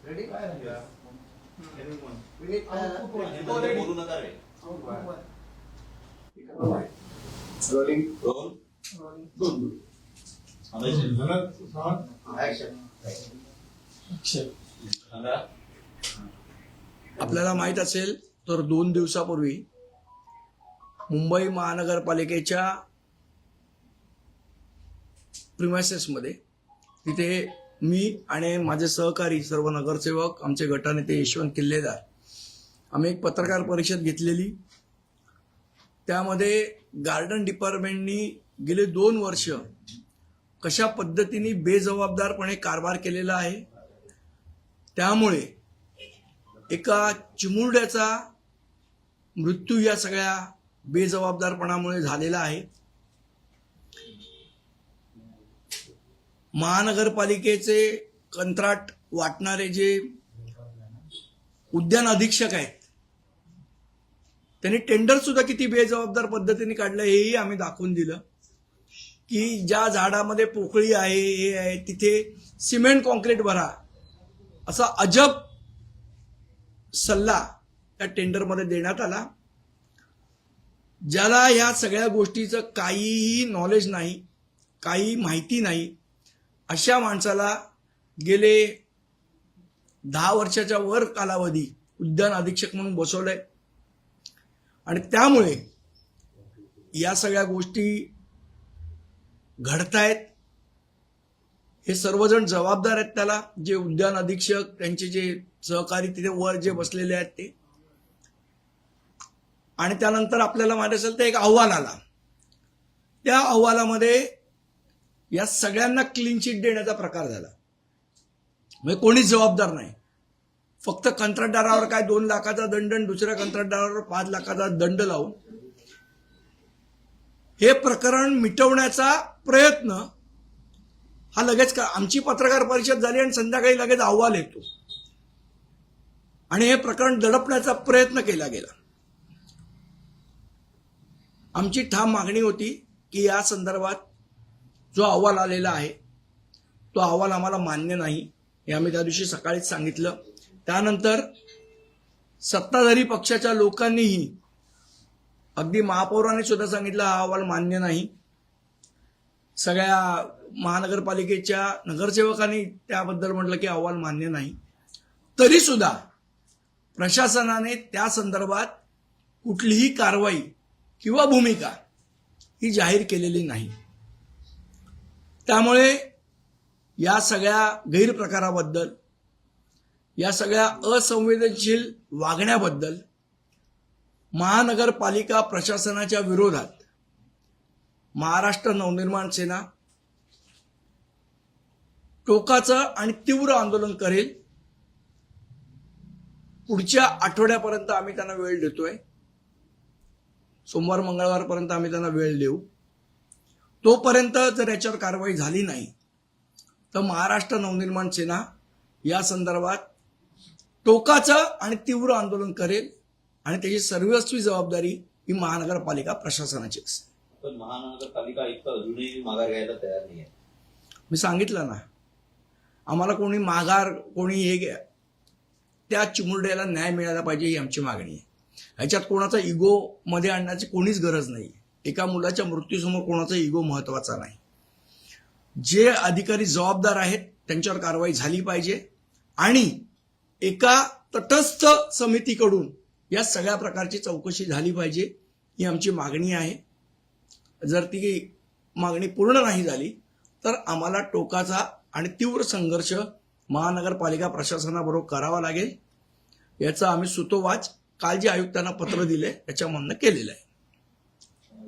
बोलू नका रे. आपल्याला माहित असेल तर 2 दिवसापूर्वी मुंबई महानगरपालिकेच्या प्रिमायसेसमध्ये तिथे मी आणि माझे सहकारी सर्व नगरसेवक, आमचे गटनेते यशवंत किल्लेदार, आम्ही एक पत्रकार परिषद घेतलेली. त्यामध्ये गार्डन डिपार्टमेंटनी गेले 2 वर्ष कशा पद्धतीने बेजबाबदारपणे कारभार केलेला आहे, त्यामुळे एका चिमुरड्याचा मृत्यू या सगळ्या बेजबाबदारपणामुळे झालेला आहे. महानगरपालिकेचे कंत्राट वाटणारे जे उद्यान अधीक्षक आहेत त्यांनी टेंडर सुद्धा किती बेजबाबदार पद्धतीने काढलं हेही आम्ही दाखवून दिलं. की ज्या झाडामध्ये पोकळी आहे, हे आहे, तिथे सिमेंट कॉन्क्रीट भरा असा अजब सल्ला त्या टेंडरमध्ये देण्यात आला. ज्याला ह्या सगळ्या गोष्टीचं काहीही नॉलेज नाही, काही माहिती नाही, अशा माणसाला गेले 10 वर्षाच्या वर कालावधी उद्यान अधीक्षक म्हणून बसवलंय. आणि त्यामुळे या सगळ्या गोष्टी घडतायत. हे सर्वजण जबाबदार आहेत त्याला, जे उद्यान अधीक्षक, त्यांचे जे सहकारी तिथे वर जे बसलेले आहेत ते. आणि त्यानंतर आपल्याला माहिती असेल तर एक अहवाल आला. त्या अहवालामध्ये या सगळ्यांना क्लीन चिट देण्याचा प्रकार झाला. म्हणजे कोणीच जबाबदार नाही. फक्त कंत्राटदारावर काय 2 लाखाचा दंड आणि दुसऱ्या कंत्राटदारावर 5 लाखाचा दंड लावून हे प्रकरण मिटवण्याचा प्रयत्न हा लगेच आमची पत्रकार परिषद झाली आणि संध्याकाळी लगेच अहवाल येतो आणि हे प्रकरण दडपण्याचा प्रयत्न केला गेला. आमची ठाम मागणी होती की या संदर्भात जो अहवाल आलेला आहे तो अहवाल आम्हाला मान्य नाही, हे आम्ही त्या दिवशी सकाळीच सांगितलं. त्यानंतर सत्ताधारी पक्षाच्या लोकांनीही, अगदी महापौरांनी सुद्धा सांगितलं हा अहवाल मान्य नाही. सगळ्या महानगरपालिकेच्या नगरसेवकांनी त्याबद्दल म्हटलं की अहवाल मान्य नाही. तरी सुद्धा प्रशासनाने त्या संदर्भात कुठलीही कारवाई किंवा भूमिका ही जाहीर केलेली नाही. त्यामुळे या सगळ्या गैरप्रकाराबद्दल, या सगळ्या असंवेदनशील वागण्याबद्दल महानगरपालिका प्रशासनाच्या विरोधात महाराष्ट्र नवनिर्माण सेना टोकाचं आणि तीव्र आंदोलन करेल. पुढच्या आठवड्यापर्यंत आम्ही त्यांना वेळ देतोय. सोमवार मंगळवारपर्यंत आम्ही त्यांना वेळ देऊ. तोपर्यंत जर याच्यावर कारवाई झाली नाही तर महाराष्ट्र नवनिर्माण सेना या संदर्भात टोकाचं आणि तीव्र आंदोलन करेल आणि त्याची सर्वस्वी जबाबदारी ही महानगरपालिका प्रशासनाची असेल. पण महानगरपालिका आयुक्त अजूनही माघार घ्यायला तयार नाही आहे. मी सांगितलं ना, आम्हाला कोणी माघार, कोणी हे घ्या, त्या चिमुरड्याला न्याय मिळाला पाहिजे ही आमची मागणी आहे. ह्याच्यात कोणाचा इगो मध्ये आणण्याची कोणीच गरज नाही. एका मुलाच्या मृत्यूसमोर कोणाचा इगो महत्वाचा नाही. जे अधिकारी जबाबदार आहेत त्यांच्यावर कारवाई झाली पाहिजे आणि एका तटस्थ समितीकडून या सगळ्या प्रकारची चौकशी झाली पाहिजे ही आमची मागणी आहे. जर ती मागणी पूर्ण नाही झाली तर आम्हाला टोकाचा आणि तीव्र संघर्ष महानगरपालिका प्रशासनाबरोबर करावा लागेल. याचा आम्ही सुतोवाच काल जे आयुक्तांना पत्र दिले त्याच्यामधनं केलेलं आहे.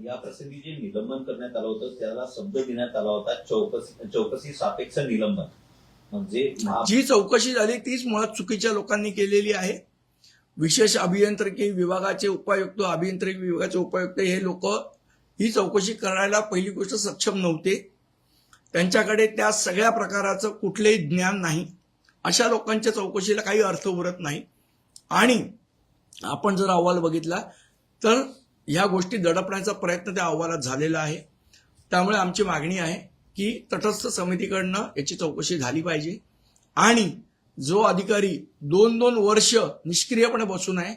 या प्रसंगी जे निलंबन करण्यात आलं होतं त्याला शब्द देण्यात आला होता चौकशी सापेक्ष निलंबन. म्हणजे जी चौकशी झाली तीच मुळात चुकीच्या लोकांनी केलेली आहे. विशेष अभियांत्रिकी विभागाचे उपायुक्त, अभियांत्रिकी विभागाचे उपायुक्त हे लोक ही चौकशी करायला पहिली गोष्ट सक्षम नव्हते. त्यांच्याकडे त्या सगळ्या प्रकाराचं कुठलेही ज्ञान नाही. अशा लोकांच्या चौकशीला काही अर्थ उरत नाही. आणि आपण जर अहवाल बघितला तर ह्या गोष्टी दडपण्याचा प्रयत्न त्या अहवालात झालेला आहे. त्यामुळे आमची मागणी आहे की तटस्थ समितीकडनं याची चौकशी झाली पाहिजे आणि जो अधिकारी 2-2 वर्ष निष्क्रियपणे बसून आहे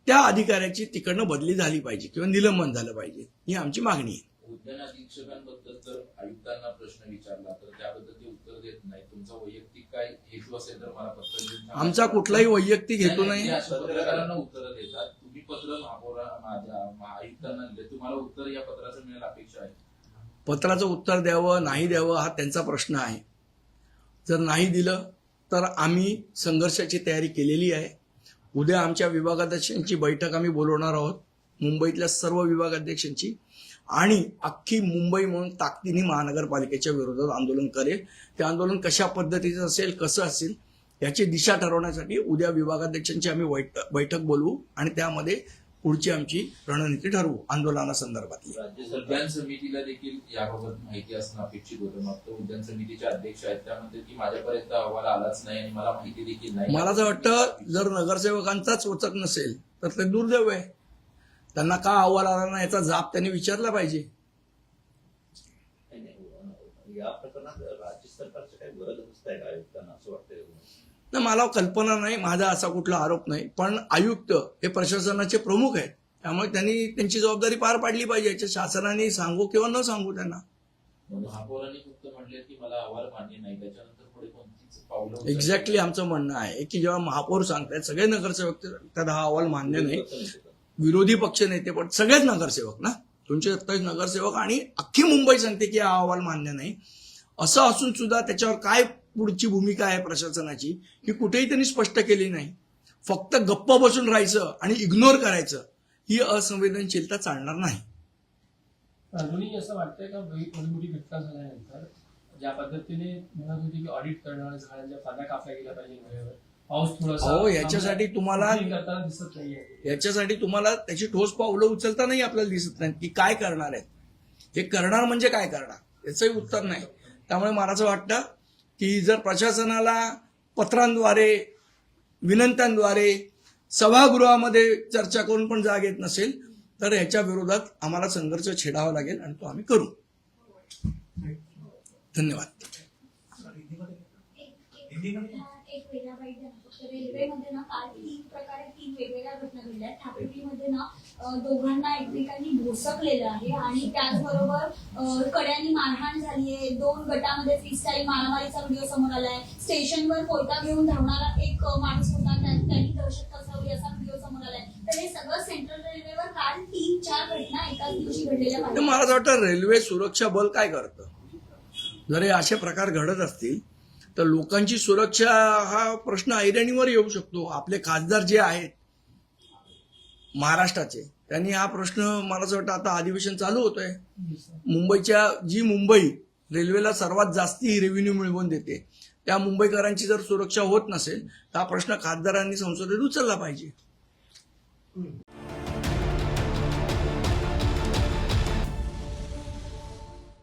त्या अधिकाऱ्याची तिकडनं बदली झाली पाहिजे किंवा निलंबन झालं पाहिजे, ही आमची मागणी आहे. उद्यान अधीक्षकांबद्दल जर आयुक्तांना प्रश्न विचारला तर त्याबद्दल ते उत्तर देत नाही, तुमचा वैयक्तिक काय हेतू असेल तर मला पत्र लिहून सांगा. आमचा कुठलाही वैयक्तिक हेतू नाही. ते अशा पत्रकारांना उत्तर देतात. तुम्ही पत्र आयुक्तांना दिले, तुम्हाला उत्तर या पत्राचं मिळेल अपेक्षा आहे. पत्राचं उत्तर द्यावं नाही द्यावं हा त्यांचा प्रश्न आहे. जर नाही दिलं तर आम्ही संघर्षाची तयारी केलेली आहे. उद्या आमच्या विभागाध्यक्षांची बैठक आम्ही बोलवणार आहोत, मुंबईतल्या सर्व विभागाध्यक्षांची, आणि अख्खी मुंबई म्हणून ताकदीने महानगरपालिकेच्या विरोधात आंदोलन करेल. ते आंदोलन कशा पद्धतीचं असेल, कसं असेल याची दिशा ठरवण्यासाठी उद्या विभागाध्यक्षांची आम्ही बैठक बोलवू आणि त्यामध्ये पुढची आमची रणनीती ठरवू आंदोलनासंदर्भातली. राज्य सरकार उद्यान समितीला देखील याबाबत माहिती असणं अपेक्षित होतं. मात्र उद्यान समितीचे अध्यक्ष आहेत त्यामध्ये की माझ्यापर्यंत अहवाल आलाच नाही आणि मला माहिती देखील नाही. मला असं वाटतं जर नगरसेवकांचाच वचक नसेल तर ते दुर्दैव आहे. त्यांना का अहवाल आला नाही याचा जाब त्यांनी विचारला पाहिजे. या प्रकरणात राज्य सरकारचं काही गरज असतंय का आयुक्तांना, असं वाटतंय? नाही, मला कल्पना नाही, माझा असा कुठला आरोप नाही. पण आयुक्त हे प्रशासनाचे प्रमुख आहेत, त्यामुळे त्यांनी त्यांची जबाबदारी पार पाडली पाहिजे. याच्या शासनाने सांगू किंवा न सांगू त्यांना. महापौरांनी फक्त म्हटले की मला अहवाल मान्य नाही, त्याच्यानंतर पुढे कोणतीच पावलं एक्झॅक्टली आमचं म्हणणं आहे की जेव्हा महापौर सांगतायत सगळे नगरसेवक त्यात हा अहवाल मान्य नाही, विरोधी पक्ष नेते पण सगळेच नगरसेवक ना, 227 नगरसेवक आणि अख्खी मुंबई सांगते की हा अहवाल मान्य नाही, असं असून सुद्धा त्याच्यावर काय पुढची भूमिका आहे प्रशासनाची ही कुठेही त्यांनी स्पष्ट केली नाही. फक्त गप्प बसून राहायचं आणि इग्नोर करायचं, ही असंवेदनशीलता चालणार नाही. अजूनही असं वाटतंय का एवढी मोठी घटना झाल्यानंतर ज्या पद्धतीने म्हणत होती की ऑडिट करणं, झाडांच्या पाना कापल्या गेल्या पाहिजे वेळेवर, पाऊस थोडासा हो, याच्यासाठी तुम्हाला करताना दिसत नाहीये. याच्यासाठी तुम्हाला त्याची ठोस पावलं उचलता नाही आपल्याला दिसत नाही की काय करणार आहेत. हे करणार म्हणजे काय करणार याचंही उत्तर नाही. त्यामुळे मला असं वाटतं की जर प्रशासनाला पत्रांद्वारे, विनंत्यांद्वारे, सभागृहामध्ये चर्चा करून पण जाग येत नसेल तर ह्याच्या विरोधात आम्हाला संघर्ष छेडावा लागेल आणि तो आम्ही करू. धन्यवाद. एक वेगळा बाईट झाला. रेल्वेमध्ये ना काल 3 वेगवेगळ्या घटना घडल्या. ठाकुरीमध्ये ना दोघांना एकमेकांनी भोसकलेलं आहे आणि त्याचबरोबर कड्यांनी मारहाण झाली आहे. 2 गटामध्ये फ्रीस्टाईल मारामारीचा व्हिडिओ समोर आलाय. स्टेशनवर कोयता घेऊन धावणारा एक माणूस होता, त्यांनी दहशत पसरवली असा व्हिडिओ समोर आलाय. तर हे सगळं सेंट्रल रेल्वेवर काल 3-4 घटना एकाच दिवशी घडलेल्या तर पाहिजे. मला असं वाटतं रेल्वे सुरक्षा बल काय करतं. जर हे असे प्रकार घडत असतील तर लोकांची सुरक्षा हा प्रश्न ऐरणीवर येऊ शकतो. आपले खासदार जे आहेत महाराष्ट्राचे त्यांनी हा प्रश्न, मला असं वाटतं आता अधिवेशन चालू होतंय, जी मुंबई रेल्वेला सर्वात जास्ती रेव्हेन्यू मिळवून देते त्या मुंबईकरांची जर सुरक्षा होत नसेल तर हा प्रश्न खासदारांनी संसदेत उचलला पाहिजे.